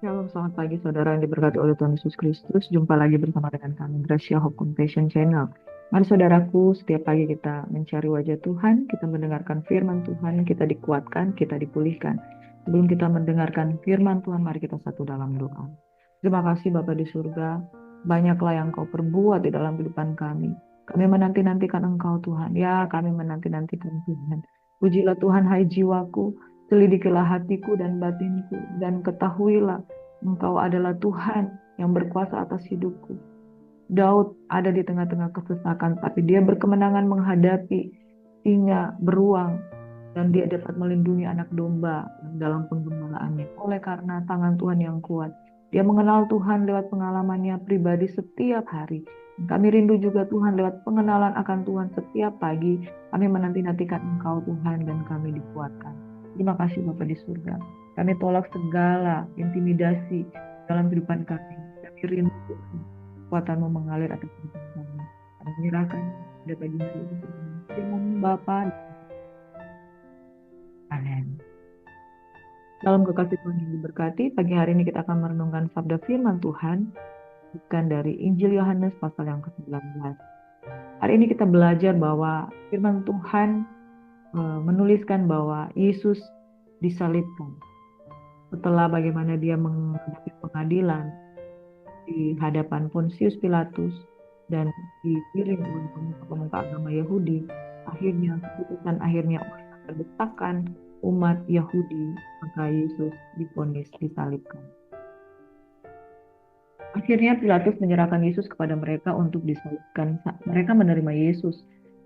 Shalom, selamat pagi saudara yang diberkati oleh Tuhan Yesus Kristus. Jumpa lagi bersama dengan kami, Gracia Hope Compassion Channel. Mari saudaraku, setiap pagi kita mencari wajah Tuhan, kita mendengarkan firman Tuhan, kita dikuatkan, kita dipulihkan. Sebelum kita mendengarkan firman Tuhan, mari kita satu dalam doa. Terima kasih Bapa di surga, banyaklah yang Kau perbuat di dalam kehidupan kami. Kami menanti-nantikan Engkau Tuhan, ya kami menanti-nantikan Tuhan. Pujilah Tuhan, hai jiwaku, selidikilah hatiku dan batinku, dan ketahuilah Engkau adalah Tuhan yang berkuasa atas hidupku. Daud ada di tengah-tengah kesesakan, tapi dia berkemenangan menghadapi singa beruang, dan dia dapat melindungi anak domba dalam penggembalaannya. Oleh karena tangan Tuhan yang kuat, dia mengenal Tuhan lewat pengalamannya pribadi setiap hari. Kami rindu juga Tuhan lewat pengenalan akan Tuhan setiap pagi. Kami menanti-nantikan Engkau Tuhan dan kami dikuatkan. Terima kasih Bapa di surga. Kami tolak segala intimidasi dalam kehidupan kami. Kami rindu Tuhan, kekuatan-Mu mengalir atas kehidupan kami. Kami menyerahkan pada pagi hari ini. Firman Bapa. Amin. Dalam kekasih Tuhan yang diberkati, pagi hari ini kita akan merenungkan sabda firman Tuhan, bukan dari Injil Yohanes pasal yang ke-19. Hari ini kita belajar bahwa firman Tuhan menuliskan bahwa Yesus disalibkan. Setelah bagaimana dia menghadapi pengadilan di hadapan Pontius Pilatus dan dikirim oleh pemuka-pemuka agama Yahudi, akhirnya keputusan akhirnya oleh desakan umat Yahudi, maka Yesus divonis disalibkan. Akhirnya Pilatus menyerahkan Yesus kepada mereka untuk disalibkan. Mereka menerima Yesus.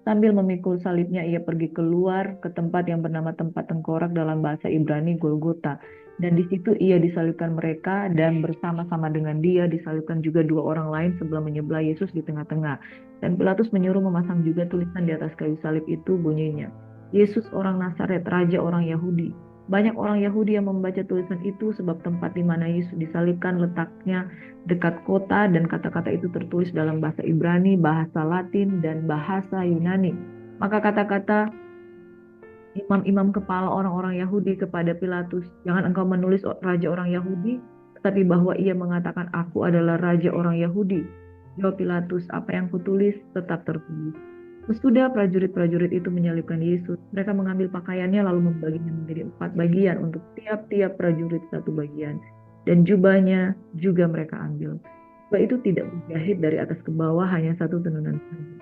Sambil memikul salibnya, ia pergi keluar ke tempat yang bernama tempat tengkorak dalam bahasa Ibrani Golgota. Dan di situ ia disalibkan mereka, dan bersama-sama dengan dia disalibkan juga dua orang lain sebelum menyebelah Yesus di tengah-tengah. Dan Pilatus menyuruh memasang juga tulisan di atas kayu salib itu, bunyinya, Yesus orang Nazaret, Raja orang Yahudi. Banyak orang Yahudi yang membaca tulisan itu sebab tempat di mana Yesus disalibkan letaknya dekat kota, dan kata-kata itu tertulis dalam bahasa Ibrani, bahasa Latin, dan bahasa Yunani. Maka kata-kata imam-imam kepala orang-orang Yahudi kepada Pilatus, jangan engkau menulis Raja orang Yahudi, tetapi bahwa ia mengatakan aku adalah Raja orang Yahudi. Jawab Pilatus, apa yang kutulis tetap tertulis. Sesudah prajurit-prajurit itu menyalibkan Yesus, mereka mengambil pakaiannya lalu membaginya menjadi 4 bagian untuk tiap-tiap prajurit satu bagian. Dan jubahnya juga mereka ambil. Jubah itu tidak dijahit dari atas ke bawah, hanya satu tenunan saja.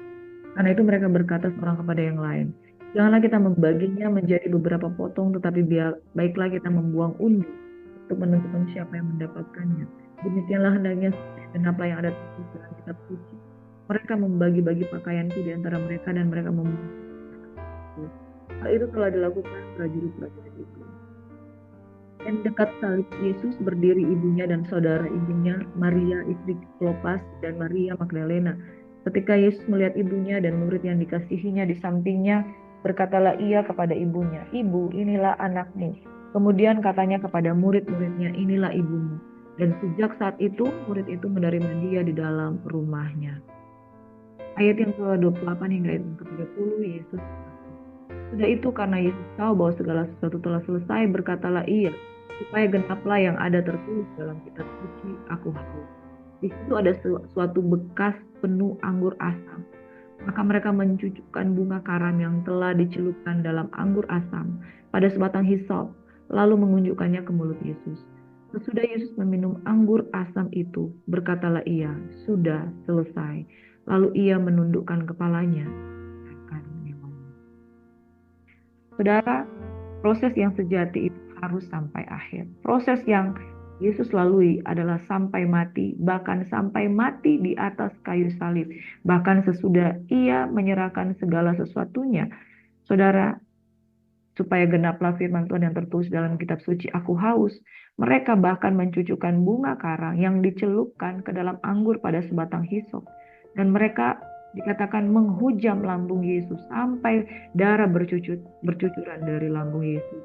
Karena itu mereka berkata seorang kepada yang lain, janganlah kita membaginya menjadi beberapa potong, tetapi baiklah kita membuang undi untuk menentukan siapa yang mendapatkannya. Demikianlah hendaknya genaplah yang ada tertulis dalam kitab suci. Mereka membagi-bagi pakaianku di antara mereka dan mereka membuang. Hal itu telah dilakukan prajurit-prajurit itu. Dan dekat salib Yesus berdiri ibunya dan saudara ibunya, Maria istri Klopas dan Maria Magdalena. Ketika Yesus melihat ibunya dan murid yang dikasihinya di sampingnya, berkatalah ia kepada ibunya, Ibu, inilah anakmu. Kemudian katanya kepada murid-muridnya, inilah ibumu. Dan sejak saat itu, murid itu menerima dia di dalam rumahnya. Ayat yang ke-28 hingga ayat yang ke-30, Yesus. Sudah itu karena Yesus tahu bahwa segala sesuatu telah selesai, berkatalah ia, supaya genaplah yang ada tertulis dalam kitab suci, aku haus. Di situ ada suatu bekas penuh anggur asam. Maka mereka mencucukkan bunga karam yang telah dicelupkan dalam anggur asam pada sebatang hisop, lalu mengunjukkannya ke mulut Yesus. Sesudah Yesus meminum anggur asam itu, berkatalah ia, sudah selesai. Lalu ia menundukkan kepalanya akan menyembahnya. Saudara, proses yang sejati itu harus sampai akhir. Proses yang Yesus lalui adalah sampai mati, bahkan sampai mati di atas kayu salib. Bahkan sesudah ia menyerahkan segala sesuatunya. Saudara, supaya genaplah firman Tuhan yang tertulis dalam kitab suci, aku haus. Mereka bahkan mencucukkan bunga karang yang dicelupkan ke dalam anggur pada sebatang hisop. Dan mereka dikatakan menghujam lambung Yesus sampai darah bercucuran dari lambung Yesus.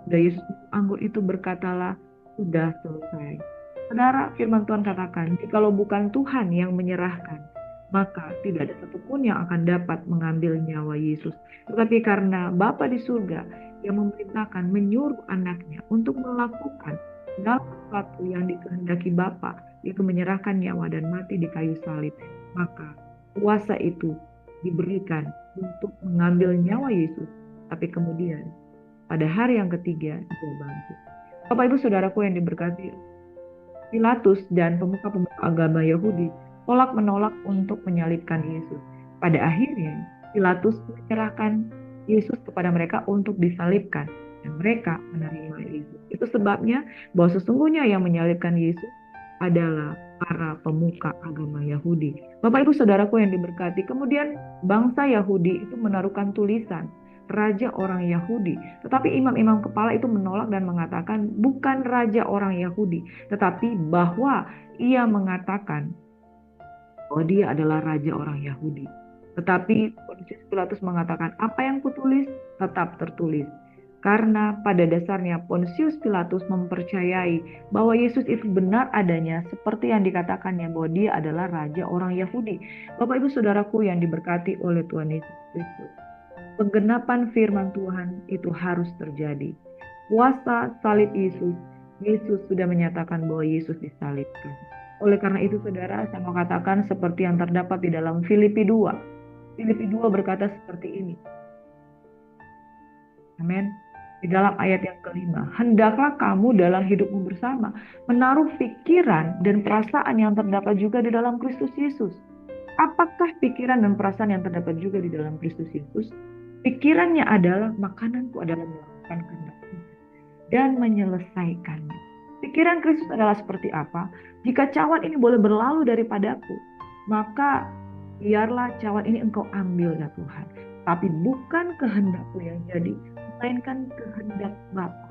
Sudah Yesus anggur itu berkatalah, sudah selesai. Saudara, firman Tuhan katakan, jikalau bukan Tuhan yang menyerahkan, maka tidak ada satupun yang akan dapat mengambil nyawa Yesus. Tetapi karena Bapa di surga yang memerintahkan, menyuruh anaknya untuk melakukan segala sesuatu yang dikehendaki Bapa, yaitu menyerahkan nyawa dan mati di kayu salib, maka kuasa itu diberikan untuk mengambil nyawa Yesus. Tapi kemudian pada hari yang ketiga dia bangkit. Bapak Ibu Saudaraku yang diberkati, Pilatus dan pemuka-pemuka agama Yahudi menolak untuk menyalibkan Yesus. Pada akhirnya Pilatus menyerahkan Yesus kepada mereka untuk disalibkan dan mereka menerima Yesus. Itu sebabnya bahwa sesungguhnya yang menyalibkan Yesus adalah para pemuka agama Yahudi. Bapak Ibu Saudaraku yang diberkati, kemudian bangsa Yahudi itu menaruhkan tulisan Raja orang Yahudi. Tetapi imam-imam kepala itu menolak dan mengatakan bukan Raja orang Yahudi, tetapi bahwa ia mengatakan bahwa dia adalah Raja orang Yahudi. Tetapi Pontius Pilatus mengatakan apa yang kutulis tetap tertulis. Karena pada dasarnya Pontius Pilatus mempercayai bahwa Yesus itu benar adanya seperti yang dikatakannya bahwa dia adalah Raja orang Yahudi. Bapak Ibu Saudaraku yang diberkati oleh Tuhan Yesus Kristus, penggenapan firman Tuhan itu harus terjadi. Kuasa salib Yesus, Yesus sudah menyatakan bahwa Yesus disalibkan. Oleh karena itu saudara, saya mau katakan seperti yang terdapat di dalam Filipi 2. Filipi 2 berkata seperti ini. Amin. Di dalam ayat yang kelima, hendaklah kamu dalam hidupmu bersama menaruh pikiran dan perasaan yang terdapat juga di dalam Kristus Yesus. Apakah pikiran dan perasaan yang terdapat juga di dalam Kristus Yesus? Pikirannya adalah makananku adalah melakukan kehendak Tuhan dan menyelesaikannya. Pikiran Kristus adalah seperti apa? Jika cawan ini boleh berlalu daripadaku, maka biarlah cawan ini engkau ambil ya Tuhan. Tapi bukan kehendakku yang jadi, melainkan kehendak Bapa.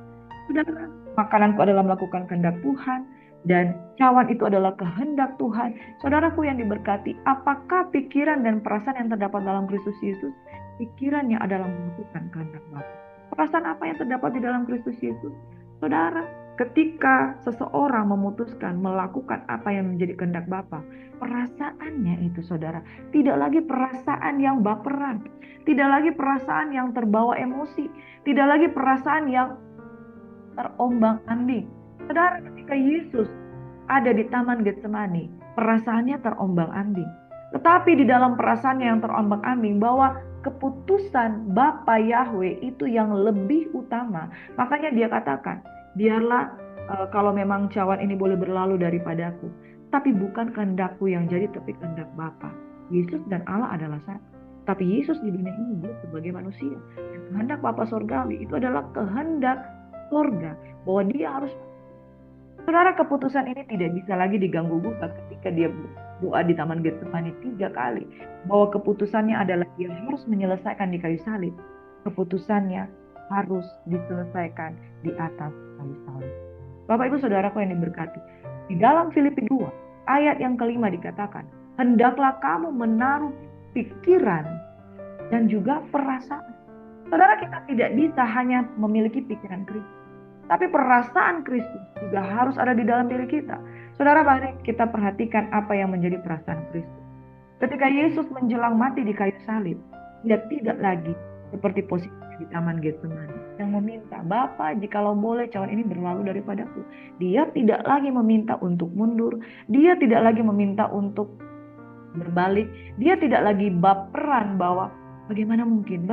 Saudara, makananku adalah melakukan kehendak Tuhan dan cawan itu adalah kehendak Tuhan. Saudaraku yang diberkati, apakah pikiran dan perasaan yang terdapat dalam Kristus Yesus? Pikirannya adalah melakukan kehendak Bapa. Perasaan apa yang terdapat di dalam Kristus Yesus? Saudara, ketika seseorang memutuskan melakukan apa yang menjadi kehendak Bapa, perasaannya itu saudara, tidak lagi perasaan yang baperan, tidak lagi perasaan yang terbawa emosi, tidak lagi perasaan yang terombang-ambing. Saudara, ketika Yesus ada di Taman Getsemani, perasaannya terombang-ambing. Tetapi di dalam perasaannya yang terombang-ambing bahwa keputusan Bapa Yahweh itu yang lebih utama. Makanya dia katakan, biarlah kalau memang cawan ini boleh berlalu daripadaku, tapi bukan kehendakku yang jadi, tapi kehendak Bapa. Yesus dan Allah adalah satu. Tapi Yesus di dunia ini dia sebagai manusia. Dan kehendak Bapa Sorgawi itu adalah kehendak surga. Bahwa dia harus. Saudara, keputusan ini tidak bisa lagi diganggu-gugat ketika dia doa di Taman Getsemani 3 kali. Bahwa keputusannya adalah dia harus menyelesaikan di kayu salib. Keputusannya harus diselesaikan di atas kayu salib. Bapak Ibu Saudaraku yang diberkati, di dalam Filipi 2 ayat yang kelima dikatakan, hendaklah kamu menaruh pikiran dan juga perasaan. Saudara, kita tidak bisa hanya memiliki pikiran Kristus, tapi perasaan Kristus juga harus ada di dalam diri kita. Saudara, mari kita perhatikan apa yang menjadi perasaan Kristus. Ketika Yesus menjelang mati di kayu salib, dia tidak lagi seperti posisinya di Taman Getsemani yang meminta, Bapa, jikalau boleh cawan ini berlalu daripadaku. Dia tidak lagi meminta untuk mundur, dia tidak lagi meminta untuk berbalik, dia tidak lagi baperan bahwa bagaimana mungkin.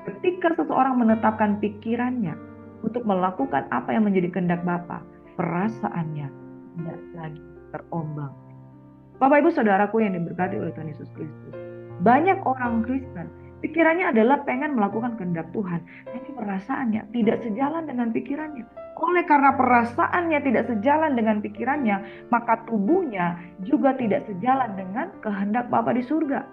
Ketika seseorang menetapkan pikirannya untuk melakukan apa yang menjadi kehendak Bapa, perasaannya tidak lagi terombang. Bapak Ibu Saudaraku yang diberkati oleh Tuhan Yesus Kristus, banyak orang Kristen pikirannya adalah pengen melakukan kehendak Tuhan, tapi perasaannya tidak sejalan dengan pikirannya. Oleh karena perasaannya tidak sejalan dengan pikirannya, maka tubuhnya juga tidak sejalan dengan kehendak Bapa di surga.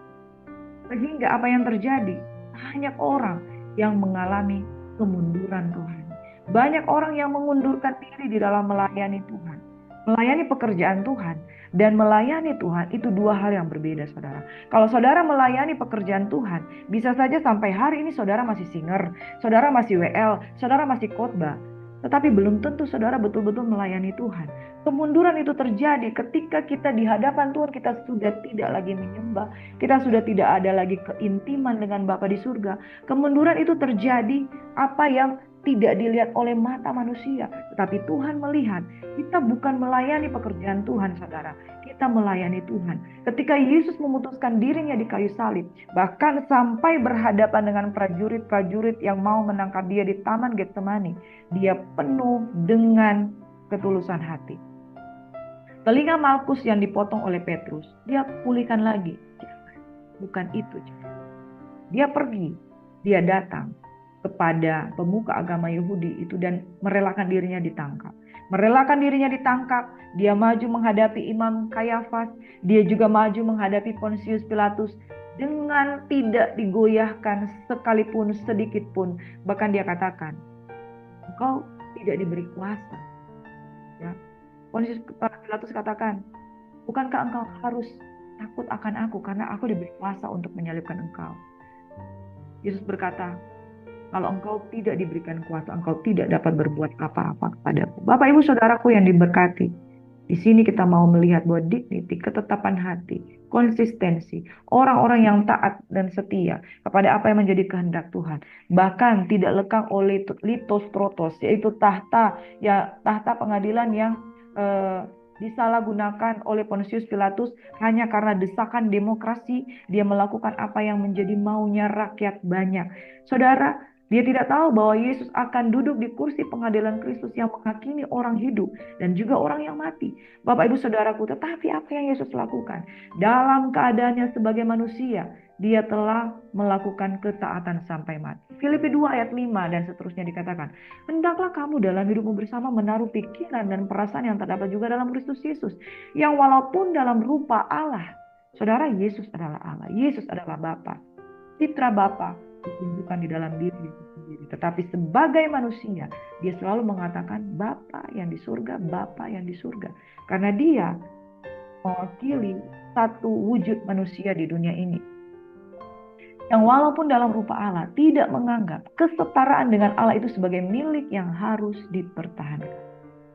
Sehingga apa yang terjadi? Banyak orang yang mengalami kemunduran rohani. Banyak orang yang mengundurkan diri di dalam melayani Tuhan. Melayani pekerjaan Tuhan dan melayani Tuhan itu dua hal yang berbeda, saudara. Kalau saudara melayani pekerjaan Tuhan, bisa saja sampai hari ini saudara masih singer, saudara masih WL, saudara masih khotbah. Tetapi belum tentu saudara betul-betul melayani Tuhan. Kemunduran itu terjadi ketika kita di hadapan Tuhan, kita sudah tidak lagi menyembah, kita sudah tidak ada lagi keintiman dengan Bapa di surga. Kemunduran itu terjadi apa yang tidak dilihat oleh mata manusia, tetapi Tuhan melihat. Kita bukan melayani pekerjaan Tuhan, saudara. Kita melayani Tuhan. Ketika Yesus memutuskan dirinya di kayu salib, bahkan sampai berhadapan dengan prajurit-prajurit yang mau menangkap dia di Taman Getsemani, dia penuh dengan ketulusan hati. Telinga Malkus yang dipotong oleh Petrus, dia pulihkan lagi. Bukan itu. Dia pergi, dia datang kepada pemuka agama Yahudi itu dan merelakan dirinya ditangkap. Merelakan dirinya ditangkap, dia maju menghadapi Imam Kayafas, dia juga maju menghadapi Pontius Pilatus dengan tidak digoyahkan sekalipun sedikit pun. Bahkan dia katakan, engkau tidak diberi kuasa. Ya. Pontius Pilatus katakan, bukankah engkau harus takut akan aku karena aku diberi kuasa untuk menyalibkan engkau? Yesus berkata, kalau engkau tidak diberikan kuasa, engkau tidak dapat berbuat apa-apa kepadaku. Bapak Ibu Saudaraku yang diberkati, di sini kita mau melihat bahwa dignity, ketetapan hati, konsistensi, orang-orang yang taat dan setia kepada apa yang menjadi kehendak Tuhan. Bahkan tidak lekang oleh litos trotos, yaitu tahta pengadilan yang disalahgunakan oleh Pontius Pilatus hanya karena desakan demokrasi. Dia melakukan apa yang menjadi maunya rakyat banyak. Saudara, dia tidak tahu bahwa Yesus akan duduk di kursi pengadilan Kristus yang menghakimi orang hidup dan juga orang yang mati. Bapak Ibu Saudaraku, tetapi apa yang Yesus lakukan? Dalam keadaannya sebagai manusia, dia telah melakukan ketaatan sampai mati. Filipi 2 ayat 5 dan seterusnya dikatakan, hendaklah kamu dalam hidupmu bersama menaruh pikiran dan perasaan yang terdapat juga dalam Kristus Yesus, yang walaupun dalam rupa Allah, saudara, Yesus adalah Allah, Yesus adalah Bapa, citra Bapa ditunjukkan di dalam diri itu sendiri. Tetapi sebagai manusia, dia selalu mengatakan Bapa yang di surga, Bapa yang di surga. Karena dia mewakili satu wujud manusia di dunia ini, yang walaupun dalam rupa Allah tidak menganggap kesetaraan dengan Allah itu sebagai milik yang harus dipertahankan.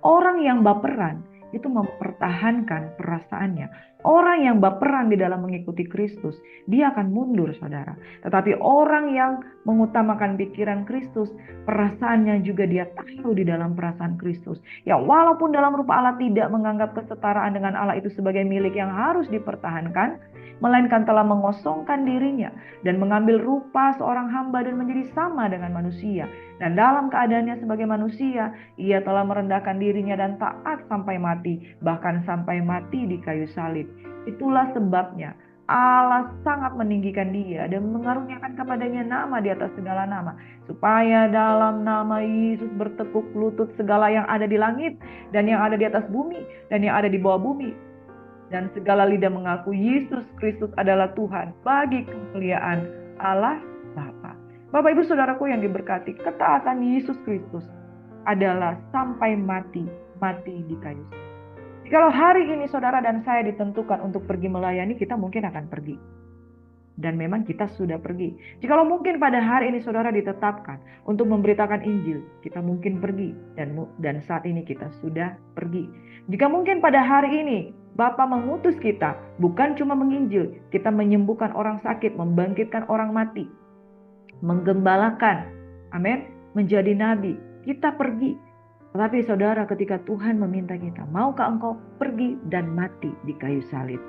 Orang yang baperan itu mempertahankan perasaannya. Orang yang baperan di dalam mengikuti Kristus, dia akan mundur, saudara. Tetapi orang yang mengutamakan pikiran Kristus, perasaannya juga dia taruh di dalam perasaan Kristus. Ya, walaupun dalam rupa Allah tidak menganggap kesetaraan dengan Allah itu sebagai milik yang harus dipertahankan, melainkan telah mengosongkan dirinya dan mengambil rupa seorang hamba dan menjadi sama dengan manusia. Dan dalam keadaannya sebagai manusia, ia telah merendahkan dirinya dan taat sampai mati, bahkan sampai mati di kayu salib. Itulah sebabnya Allah sangat meninggikan dia dan mengaruniakan kepadanya nama di atas segala nama, supaya dalam nama Yesus bertekuk lutut segala yang ada di langit dan yang ada di atas bumi dan yang ada di bawah bumi, dan segala lidah mengaku Yesus Kristus adalah Tuhan, bagi kemuliaan Allah Bapa. Bapak Ibu Saudaraku yang diberkati, ketaatan Yesus Kristus adalah sampai mati di kayu salib. Kalau hari ini saudara dan saya ditentukan untuk pergi melayani, kita mungkin akan pergi. Dan memang kita sudah pergi. Jikalau mungkin pada hari ini saudara ditetapkan untuk memberitakan Injil, kita mungkin pergi. Dan saat ini kita sudah pergi. Jika mungkin pada hari ini Bapa mengutus kita, bukan cuma menginjil, kita menyembuhkan orang sakit, membangkitkan orang mati, menggembalakan, amin, menjadi nabi, kita pergi. Tetapi saudara, ketika Tuhan meminta kita, maukah engkau pergi dan mati di kayu salib?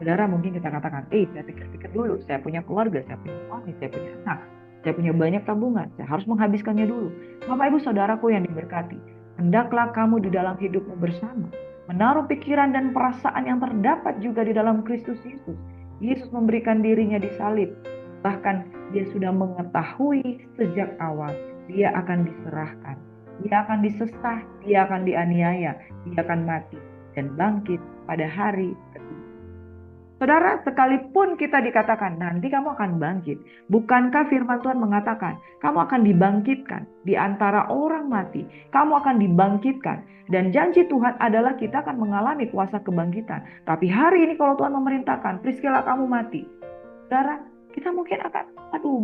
Saudara, mungkin kita katakan, saya pikir-pikir dulu, saya punya keluarga, saya punya suami, saya punya anak, saya punya banyak tabungan, saya harus menghabiskannya dulu. Bapak Ibu Saudaraku yang diberkati, hendaklah kamu di dalam hidupmu bersama menaruh pikiran dan perasaan yang terdapat juga di dalam Kristus Yesus. Yesus memberikan dirinya disalib, bahkan dia sudah mengetahui sejak awal dia akan diserahkan, dia akan disesah, dia akan dianiaya, dia akan mati dan bangkit pada hari kedua. Saudara, sekalipun kita dikatakan nanti kamu akan bangkit, bukankah firman Tuhan mengatakan kamu akan dibangkitkan di antara orang mati, kamu akan dibangkitkan, dan janji Tuhan adalah kita akan mengalami kuasa kebangkitan. Tapi hari ini kalau Tuhan memerintahkan, Priskila kamu mati, saudara, kita mungkin akan,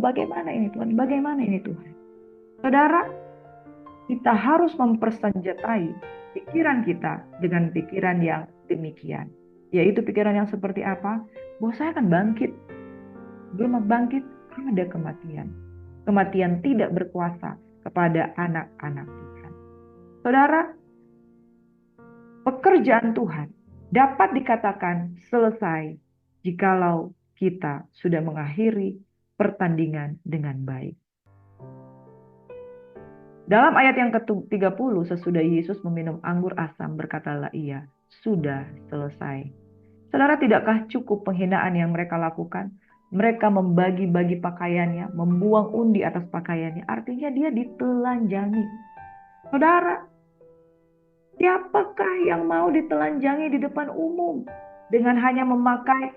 bagaimana ini Tuhan, bagaimana ini Tuhan. Saudara, kita harus mempersenjatai pikiran kita dengan pikiran yang demikian. Yaitu pikiran yang seperti apa? Bahwa saya akan bangkit. Belum bangkit, ada kematian. Kematian tidak berkuasa. kepada anak-anak Tuhan. Saudara, pekerjaan Tuhan dapat dikatakan selesai jikalau kita sudah mengakhiri pertandingan dengan baik. Dalam ayat yang ke-30, sesudah Yesus meminum anggur asam, berkatalah ia, sudah selesai. Saudara, tidakkah cukup penghinaan yang mereka lakukan? Mereka membagi-bagi pakaiannya, membuang undi atas pakaiannya. Artinya dia ditelanjangi. Saudara, siapakah yang mau ditelanjangi di depan umum dengan hanya memakai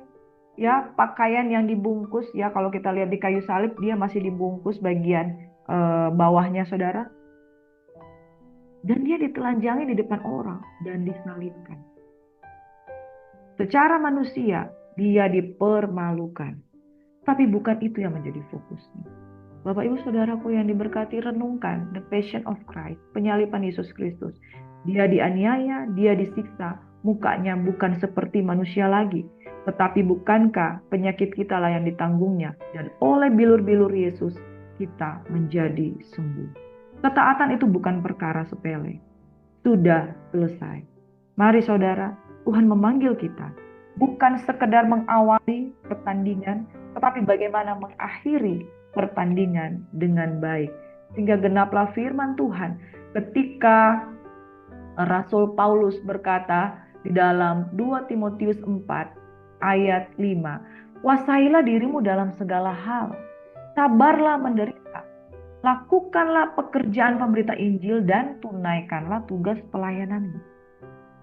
pakaian yang dibungkus? Ya, kalau kita lihat di kayu salib, dia masih dibungkus bagian bawahnya, saudara. Dan dia ditelanjangi di depan orang dan disalibkan. Secara manusia, dia dipermalukan. Tapi bukan itu yang menjadi fokusnya. Bapak Ibu Saudaraku yang diberkati, renungkan the passion of Christ, penyaliban Yesus Kristus. Dia dianiaya, dia disiksa, mukanya bukan seperti manusia lagi. Tetapi bukankah penyakit kita lah yang ditanggungnya, dan oleh bilur-bilur Yesus kita menjadi sembuh. Ketaatan itu bukan perkara sepele. Sudah selesai. Mari saudara, Tuhan memanggil kita. Bukan sekedar mengawali pertandingan, tetapi bagaimana mengakhiri pertandingan dengan baik. Sehingga genaplah firman Tuhan ketika Rasul Paulus berkata di dalam 2 Timotius 4 ayat 5. Kuasailah dirimu dalam segala hal. Sabarlah menderita. Lakukanlah pekerjaan pemberita Injil dan tunaikanlah tugas pelayananmu.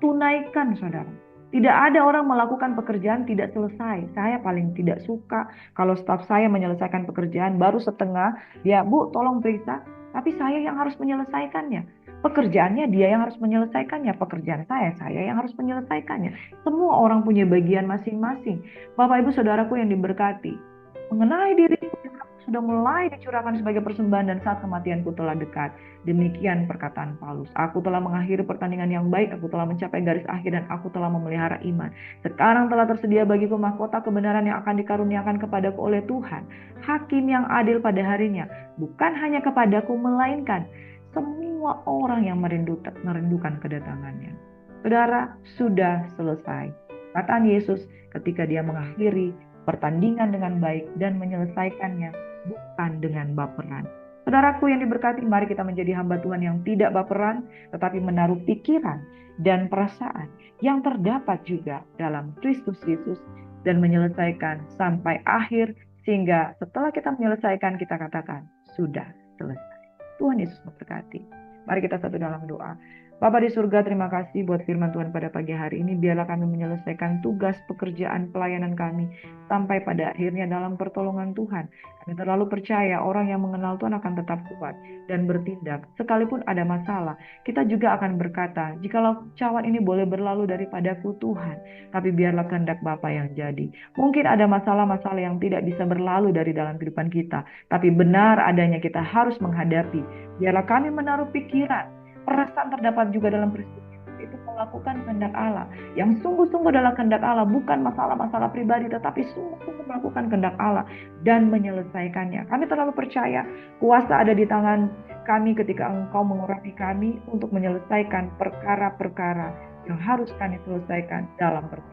Tunaikan, saudara. Tidak ada orang melakukan pekerjaan tidak selesai. Saya paling tidak suka kalau staf saya menyelesaikan pekerjaan baru setengah. Dia, Bu, tolong periksa. Tapi saya yang harus menyelesaikannya. Pekerjaannya dia yang harus menyelesaikannya. Pekerjaan saya yang harus menyelesaikannya. Semua orang punya bagian masing-masing. Bapak Ibu Saudaraku yang diberkati. Mengenai diriku, sudah mulai dicurahkan sebagai persembahan dan saat kematianku telah dekat. Demikian perkataan Paulus. Aku telah mengakhiri pertandingan yang baik, aku telah mencapai garis akhir dan aku telah memelihara iman. Sekarang telah tersedia bagiku mahkota kebenaran yang akan dikaruniakan kepadaku oleh Tuhan, Hakim yang adil pada harinya. Bukan hanya kepadaku, melainkan semua orang yang merindukan kedatangannya. Saudara, sudah selesai. Perkataan Yesus ketika dia mengakhiri pertandingan dengan baik dan menyelesaikannya bukan dengan baperan. Saudaraku yang diberkati, mari kita menjadi hamba Tuhan yang tidak baperan, tetapi menaruh pikiran dan perasaan yang terdapat juga dalam Kristus Yesus dan menyelesaikan sampai akhir, sehingga setelah kita menyelesaikan kita katakan sudah selesai. Tuhan Yesus memberkati. Mari kita satu dalam doa. Bapa di surga, terima kasih buat firman Tuhan pada pagi hari ini. Biarlah kami menyelesaikan tugas pekerjaan pelayanan kami sampai pada akhirnya dalam pertolongan Tuhan. Kami terlalu percaya orang yang mengenal Tuhan akan tetap kuat dan bertindak. Sekalipun ada masalah, kita juga akan berkata, jikalau cawan ini boleh berlalu daripadaku Tuhan, tapi biarlah kehendak Bapa yang jadi. Mungkin ada masalah-masalah yang tidak bisa berlalu dari dalam kehidupan kita, tapi benar adanya kita harus menghadapi. Biarlah kami menaruh pikiran, perasaan terdapat juga dalam peristiwa itu melakukan kehendak Allah. Yang sungguh-sungguh adalah kehendak Allah, bukan masalah-masalah pribadi, tetapi sungguh-sungguh melakukan kehendak Allah dan menyelesaikannya. Kami terlalu percaya kuasa ada di tangan kami ketika Engkau mengurapi kami untuk menyelesaikan perkara-perkara yang harus kami selesaikan dalam pertemuan.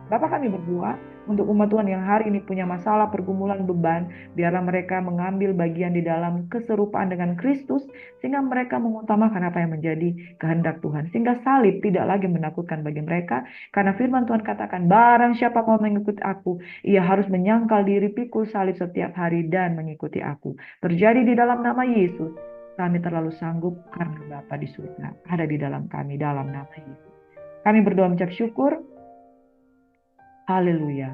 Bapak, kami berdoa untuk umat Tuhan yang hari ini punya masalah, pergumulan, beban. Biarlah mereka mengambil bagian di dalam keserupaan dengan Kristus, sehingga mereka mengutamakan apa yang menjadi kehendak Tuhan. Sehingga salib tidak lagi menakutkan bagi mereka, karena firman Tuhan katakan, barang siapa mau mengikuti aku, ia harus menyangkal diri, pikul salib setiap hari dan mengikuti aku. Terjadi di dalam nama Yesus. Kami terlalu sanggup karena Bapa di surga ada di dalam kami, dalam nama Yesus. Kami berdoa mengucap syukur. Haleluya.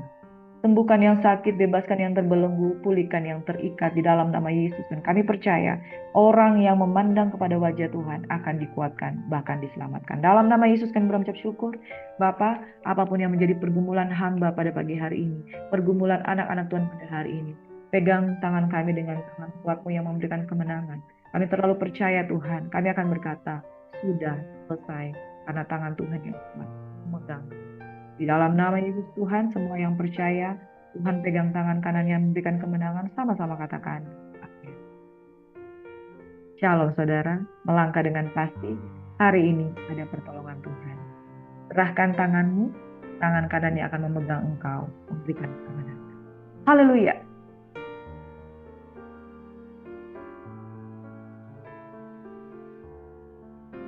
Sembuhkan yang sakit, bebaskan yang terbelenggu, pulihkan yang terikat di dalam nama Yesus. Dan kami percaya orang yang memandang kepada wajah Tuhan akan dikuatkan, bahkan diselamatkan. Dalam nama Yesus kami berucap syukur. Bapa, apapun yang menjadi pergumulan hamba pada pagi hari ini, pergumulan anak-anak Tuhan pada hari ini, pegang tangan kami dengan tangan kuat-Mu yang memberikan kemenangan. Kami terlalu percaya Tuhan, kami akan berkata, sudah selesai, karena tangan Tuhan yang kuat memegang. Di dalam nama Yesus Tuhan, semua yang percaya, Tuhan pegang tangan kanan yang memberikan kemenangan, sama-sama katakan, amin. Shalom saudara, melangkah dengan pasti, hari ini ada pertolongan Tuhan. Serahkan tanganmu, tangan kanannya akan memegang engkau, memberikan kemenangan. Haleluya.